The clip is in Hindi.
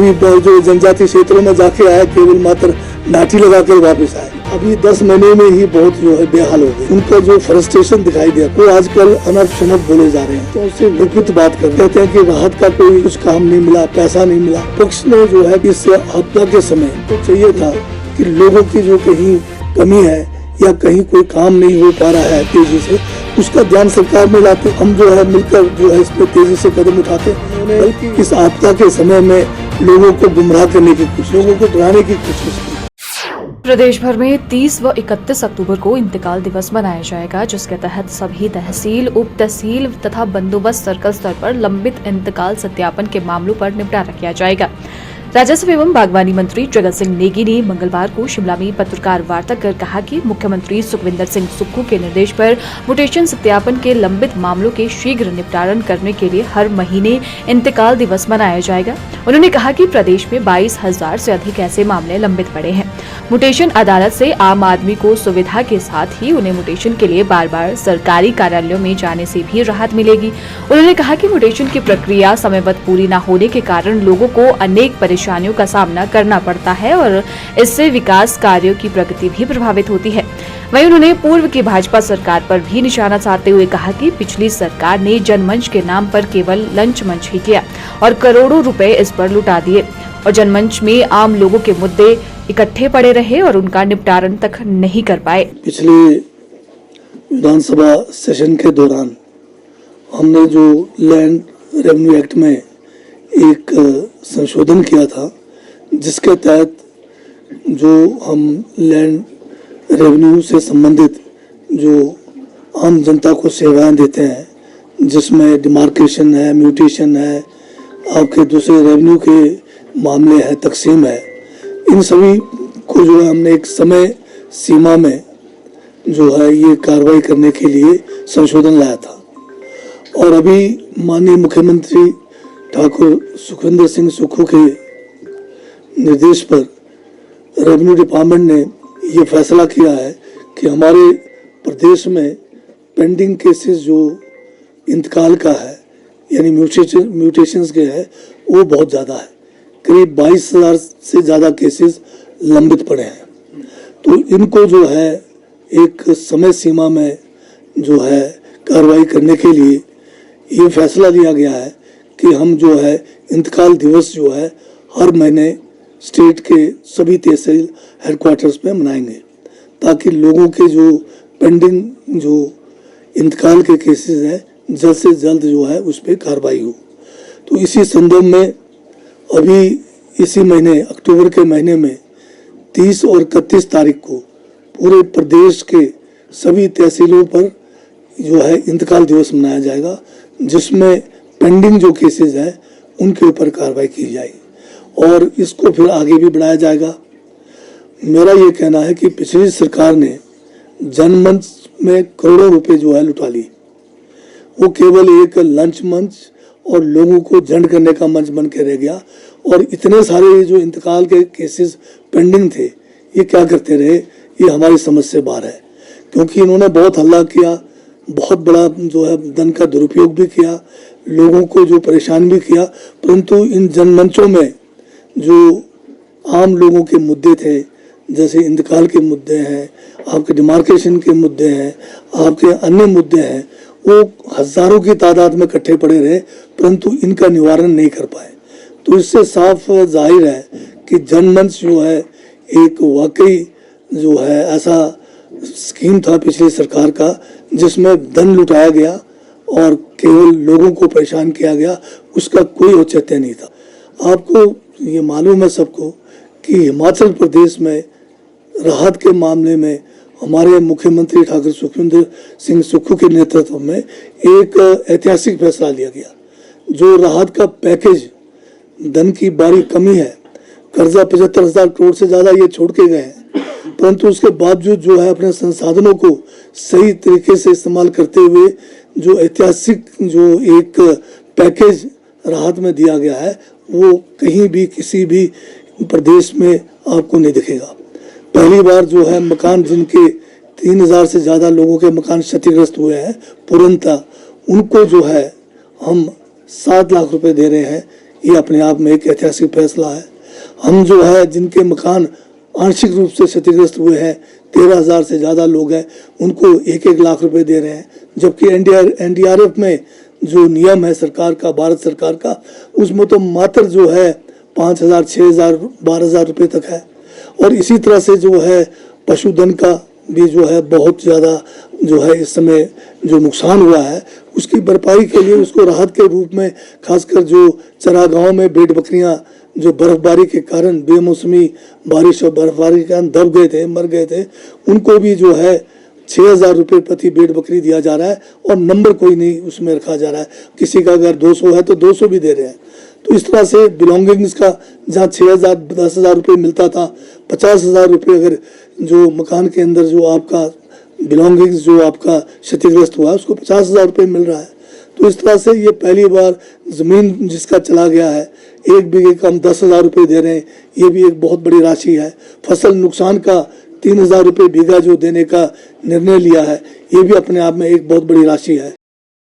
अभी जो जनजातीय क्षेत्रों में जाके आए केवल मात्र लाठी लगा कर वापस आए। अभी 10 महीने में ही बहुत जो है बेहाल हो गए। उनका जो फ्रस्ट्रेशन दिखाई दिया, वो आजकल अनर्थ शनर्थ बोले जा रहे हैं। तो उससे विपरीत बात कहते हैं कि राहत का कोई कुछ काम नहीं मिला, पैसा नहीं मिला। पक्ष ने जो है इस आपदा के समय तो चाहिए था कि लोगों की जो कहीं कमी है या कहीं कोई काम नहीं हो पा रहा है तेजी से, उसका ध्यान सरकार में लाते। हम जो है मिलकर जो है इस पे तेजी से कदम उठाते, बल्कि इस आपदा के समय में लोगों को गुमराह करने की कोशिश, लोगों को डराने की कोशिश की। प्रदेश भर में 30 व 31 अक्टूबर को इंतकाल दिवस मनाया जाएगा, जिसके तहत सभी तहसील, उप तहसील तथा बंदोबस्त सर्कल स्तर पर लंबित इंतकाल सत्यापन के मामलों पर निपटारा किया जाएगा। राजस्व एवं बागवानी मंत्री जगत सिंह नेगी ने मंगलवार को शिमला में पत्रकार वार्ता कर कहा कि मुख्यमंत्री सुखविंदर सिंह सुक्खू के निर्देश पर म्यूटेशन सत्यापन के लंबित मामलों के शीघ्र निपटारण करने के लिए हर महीने इंतकाल दिवस मनाया जाएगा। उन्होंने कहा कि प्रदेश में 22,000 से अधिक ऐसे मामले लंबित पड़े हैं। म्यूटेशन अदालत से आम आदमी को सुविधा के साथ ही उन्हें म्यूटेशन के लिए बार बार सरकारी कार्यालयों में जाने से भी राहत मिलेगी। उन्होंने कहा कि म्यूटेशन की प्रक्रिया समयबद्ध पूरी न होने के कारण लोगों को अनेक परेशानियों का सामना करना पड़ता है और इससे विकास कार्यों की प्रगति भी प्रभावित होती है। वहीं उन्होंने पूर्व की भाजपा सरकार पर भी निशाना साधते हुए कहा कि पिछली सरकार ने जनमंच के नाम पर केवल लंच मंच ही किया और करोड़ों रुपए इस पर लुटा दिए और जनमंच में आम लोगों के मुद्दे इकट्ठे पड़े रहे और उनका निपटारण तक नहीं कर पाए। पिछले विधानसभा सेशन के दौरान हमने जो लैंड रेवेन्यू एक्ट में एक संशोधन किया था, जिसके तहत जो हम लैंड रेवेन्यू से संबंधित जो आम जनता को सेवाएं देते हैं, जिसमें डिमार्केशन है, म्यूटेशन है, आपके दूसरे रेवेन्यू के मामले हैं, तकसीम है, इन सभी को जो है हमने एक समय सीमा में जो है ये कार्रवाई करने के लिए संशोधन लाया था। और अभी माननीय मुख्यमंत्री ठाकुर सुखविंदर सिंह सुक्खू के निर्देश पर रेवेन्यू डिपार्टमेंट ने ये फैसला किया है कि हमारे प्रदेश में पेंडिंग केसेस जो इंतकाल का है यानी म्यूटेशंस के है, वो बहुत ज़्यादा है। करीब 22,000 से ज़्यादा केसेस लंबित पड़े हैं। तो इनको जो है एक समय सीमा में जो है कार्रवाई करने के लिए ये फैसला लिया गया है कि हम जो है इंतकाल दिवस जो है हर महीने स्टेट के सभी तहसील हेडक्वार्टर्स पे मनाएंगे, ताकि लोगों के जो पेंडिंग जो इंतकाल के केसेस हैं जल्द से जल्द जो है उस पर कार्रवाई हो। तो इसी संदर्भ में अभी इसी महीने अक्टूबर के महीने में 30 और 31 तारीख को पूरे प्रदेश के सभी तहसीलों पर जो है इंतकाल दिवस मनाया जाएगा, जिसमें पेंडिंग जो केसेस हैं उनके ऊपर कार्रवाई की जाएगी और इसको फिर आगे भी बढ़ाया जाएगा। मेरा ये कहना है कि पिछली सरकार ने जनमंच में करोड़ों रुपए जो है लुटा लिए। वो केवल एक लंच मंच और लोगों को झंड करने का मंच बन के रह गया और इतने सारे जो इंतकाल के केसेस पेंडिंग थे, ये क्या करते रहे, ये हमारी समझ से बाहर है। क्योंकि इन्होंने बहुत हल्ला किया, बहुत बड़ा जो है धन का दुरुपयोग भी किया, लोगों को जो परेशान भी किया, परंतु इन जनमंचों में जो आम लोगों के मुद्दे थे, जैसे इंतकाल के मुद्दे हैं, आपके डिमार्केशन के मुद्दे हैं, आपके अन्य मुद्दे हैं, वो हजारों की तादाद में इकट्ठे पड़े रहे, परंतु इनका निवारण नहीं कर पाए। तो इससे साफ जाहिर है कि जनमंच जो है एक वाकई जो है ऐसा स्कीम था पिछली सरकार का, जिसमें धन लुटाया गया और केवल लोगों को परेशान किया गया, उसका कोई औचित्य नहीं था। आपको ये मालूम है सबको कि हिमाचल प्रदेश में राहत के मामले में हमारे मुख्यमंत्री ठाकुर सुखविंदर सिंह सुक्खू के नेतृत्व में एक ऐतिहासिक फैसला लिया गया। जो राहत का पैकेज, धन की भारी कमी है, कर्जा 75,000 करोड़ से ज़्यादा ये छोड़ के गए हैं, परंतु उसके बावजूद जो है अपने संसाधनों को सही तरीके से इस्तेमाल करते हुए जो ऐतिहासिक जो एक पैकेज राहत में दिया गया है, वो कहीं भी किसी भी प्रदेश में आपको नहीं दिखेगा। पहली बार जो है मकान, जिनके 3,000 से ज़्यादा लोगों के मकान क्षतिग्रस्त हुए हैं पूर्णतः, उनको जो है हम 7 लाख रुपए दे रहे हैं ये अपने आप में एक ऐतिहासिक फैसला है। हम जो है जिनके मकान आंशिक रूप से क्षतिग्रस्त हुए हैं, 13,000 से ज़्यादा लोग हैं, उनको 1-1 लाख रुपए दे रहे हैं, जबकि NDRF में जो नियम है सरकार का, भारत सरकार का, उसमें तो मात्र जो है 5,000, 6,000, 12,000 रुपये तक है। और इसी तरह से जो है पशुधन का भी जो है बहुत ज़्यादा जो है इस समय जो नुकसान हुआ है, उसकी भरपाई के लिए उसको राहत के रूप में खासकर जो चरागाहों में भेड़ बकरियां जो बर्फबारी के कारण, बेमौसमी बारिश और बर्फबारी के कारण दब गए थे, मर गए थे, उनको भी जो है 6,000 रुपये प्रति भेड़ बकरी दिया जा रहा है और नंबर कोई नहीं उसमें रखा जा रहा है। किसी का अगर 200 है तो 200 भी दे रहे हैं। तो इस तरह से बिलोंगिंग्स का जहाँ 6,000, 10,000 रुपये मिलता था, 50,000 रुपये अगर जो मकान के अंदर जो आपका बिलोंगिंग्स जो आपका क्षतिग्रस्त हुआ उसको 50,000 रुपये मिल रहा है। तो इस तरह से ये पहली बार ज़मीन जिसका चला गया है, 1 बीघे का हम 10,000 रुपये दे रहे हैं, ये भी एक बहुत बड़ी राशि है। फसल नुकसान का 3,000 रुपये बीघा जो देने का निर्णय लिया है, ये भी अपने आप में एक बहुत बड़ी राशि है।